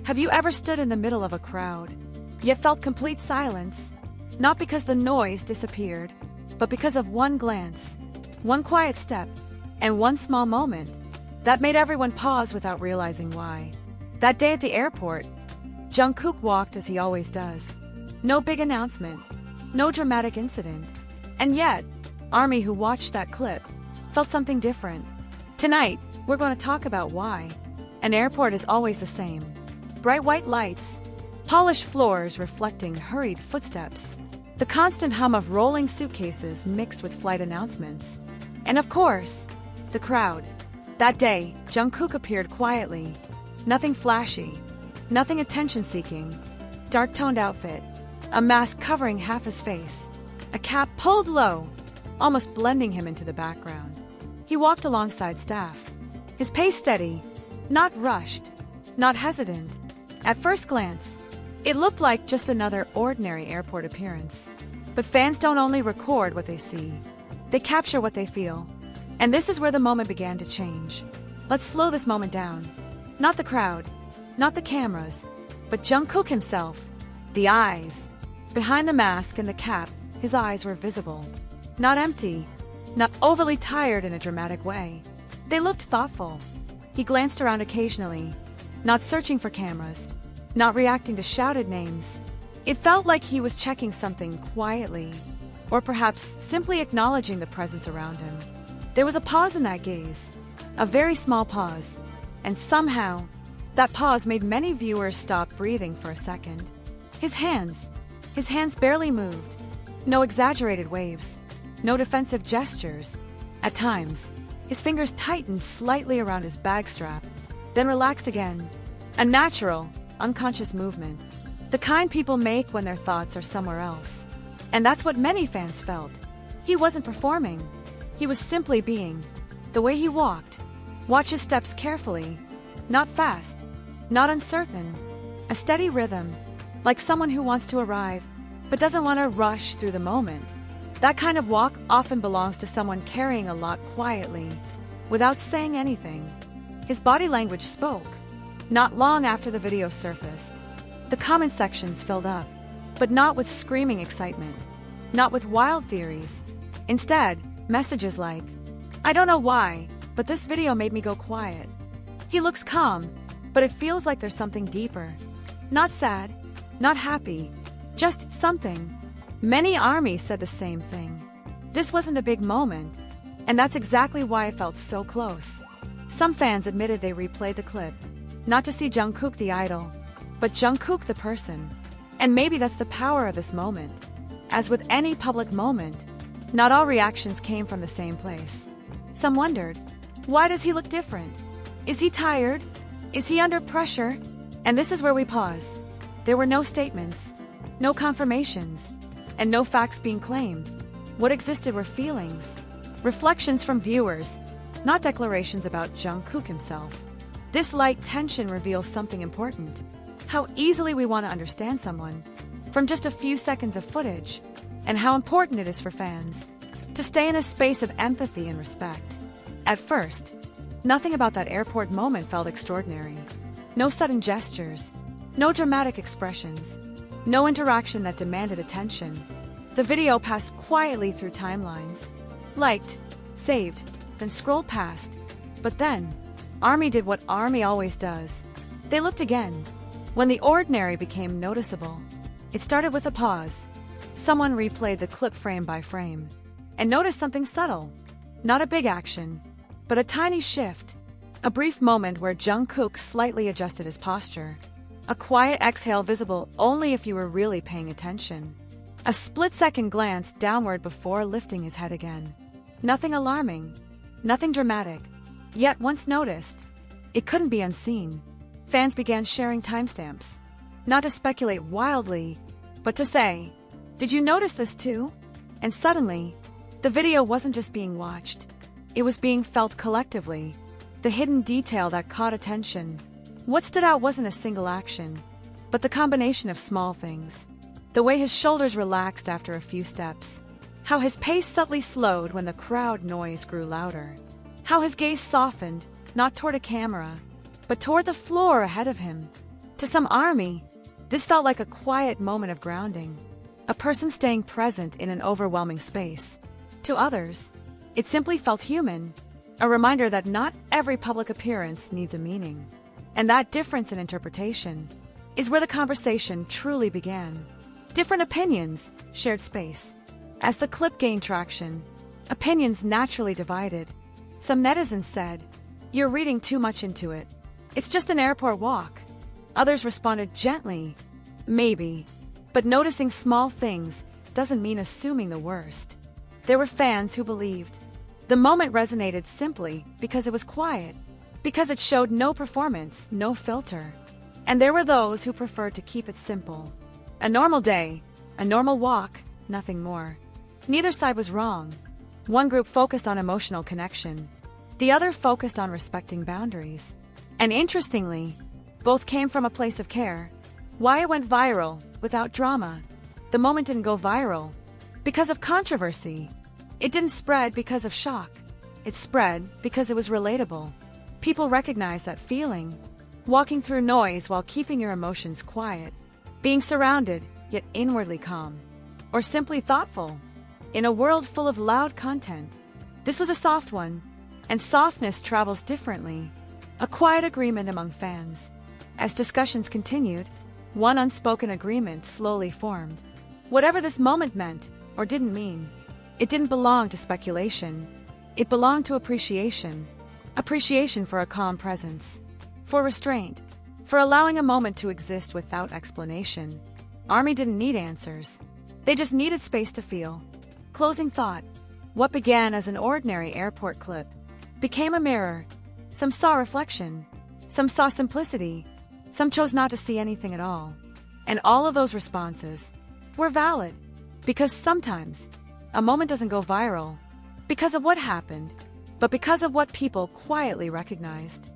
Have you ever stood in the middle of a crowd, yet felt complete silence? Not because the noise disappeared, but because of one glance, one quiet step, and one small moment that made everyone pause without realizing why. That day at the airport, Jungkook walked as he always does. No big announcement, no dramatic incident. And yet, ARMY who watched that clip felt something different. Tonight, we're going to talk about why. An airport is always the same. Bright white lights, polished floors reflecting hurried footsteps, the constant hum of rolling suitcases mixed with flight announcements. And of course, the crowd. That day, Jungkook appeared quietly. Nothing flashy, nothing attention-seeking. Dark-toned outfit, a mask covering half his face, a cap pulled low, almost blending him into the background. He walked alongside staff, his pace steady, not rushed, not hesitant. At first glance, it looked like just another ordinary airport appearance. But fans don't only record what they see, they capture what they feel. And this is where the moment began to change. Let's slow this moment down. Not the crowd, not the cameras, but Jungkook himself. The eyes. Behind the mask and the cap, his eyes were visible. Not empty, not overly tired in a dramatic way. They looked thoughtful. He glanced around occasionally, not searching for cameras, not reacting to shouted names. It felt like he was checking something quietly, or perhaps simply acknowledging the presence around him. There was a pause in that gaze, a very small pause, and somehow, that pause made many viewers stop breathing for a second. His hands barely moved. No exaggerated waves, no defensive gestures. At times, his fingers tightened slightly around his bag strap, then relaxed again. A natural, unconscious movement, the kind people make when their thoughts are somewhere else. And that's what many fans felt. He wasn't performing. He was simply being. The way he walked, watch his steps carefully, not fast, not uncertain, a steady rhythm, like someone who wants to arrive, but doesn't want to rush through the moment. That kind of walk often belongs to someone carrying a lot quietly, without saying anything. His body language spoke. Not long after the video surfaced, the comment sections filled up, but not with screaming excitement, not with wild theories. Instead, messages like, "I don't know why, but this video made me go quiet. He looks calm, but it feels like there's something deeper. Not sad, not happy, just something." Many ARMY said the same thing. This wasn't a big moment, and that's exactly why it felt so close. Some fans admitted they replayed the clip, not to see Jungkook the idol, but Jungkook the person. And maybe that's the power of this moment. As with any public moment, not all reactions came from the same place. Some wondered, why does he look different? Is he tired? Is he under pressure? And this is where we pause. There were no statements, no confirmations, and no facts being claimed. What existed were feelings, reflections from viewers, not declarations about Jungkook himself. This light tension reveals something important. How easily we want to understand someone from just a few seconds of footage, and how important it is for fans to stay in a space of empathy and respect. At first, nothing about that airport moment felt extraordinary. No sudden gestures, no dramatic expressions, no interaction that demanded attention. The video passed quietly through timelines, liked, saved, then scrolled past. But then, ARMY did what ARMY always does. They looked again. When the ordinary became noticeable, it started with a pause. Someone replayed the clip frame by frame, and noticed something subtle. Not a big action, but a tiny shift. A brief moment where Jungkook slightly adjusted his posture. A quiet exhale visible only if you were really paying attention. A split-second glance downward before lifting his head again. Nothing alarming, nothing dramatic. Yet once noticed, it couldn't be unseen. Fans began sharing timestamps. Not to speculate wildly, but to say, "Did you notice this too?" And suddenly, the video wasn't just being watched. It was being felt collectively. The hidden detail that caught attention. What stood out wasn't a single action, but the combination of small things. The way his shoulders relaxed after a few steps. How his pace subtly slowed when the crowd noise grew louder. How his gaze softened, not toward a camera, but toward the floor ahead of him. To To some army, this felt like a quiet moment of grounding, a person staying present in an overwhelming space. To others, it simply felt human, a reminder that not every public appearance needs a meaning. And that difference in interpretation is where the conversation truly began. Different opinions shared space. As the clip gained traction, opinions naturally divided. Some netizens said, "You're reading too much into it. It's just an airport walk." Others responded gently, "Maybe." But noticing small things doesn't mean assuming the worst. There were fans who believed the moment resonated simply because it was quiet, because it showed no performance, no filter. And there were those who preferred to keep it simple. A normal day, a normal walk, nothing more. Neither side was wrong. One group focused on emotional connection. The other focused on respecting boundaries. And interestingly, both came from a place of care. Why it went viral without drama. The moment didn't go viral because of controversy. It didn't spread because of shock. It spread because it was relatable. People recognized that feeling. Walking through noise while keeping your emotions quiet. Being surrounded, yet inwardly calm. Or simply thoughtful. In a world full of loud content, this was a soft one. And softness travels differently. A quiet agreement among fans. As discussions continued, one unspoken agreement slowly formed. Whatever this moment meant, or didn't mean, it didn't belong to speculation. It belonged to appreciation. Appreciation for a calm presence. For restraint. For allowing a moment to exist without explanation. ARMY didn't need answers. They just needed space to feel. Closing thought. What began as an ordinary airport clip became a mirror. Some saw reflection. Some saw simplicity. Some chose not to see anything at all. And all of those responses were valid. Because sometimes, a moment doesn't go viral because of what happened, but because of what people quietly recognized.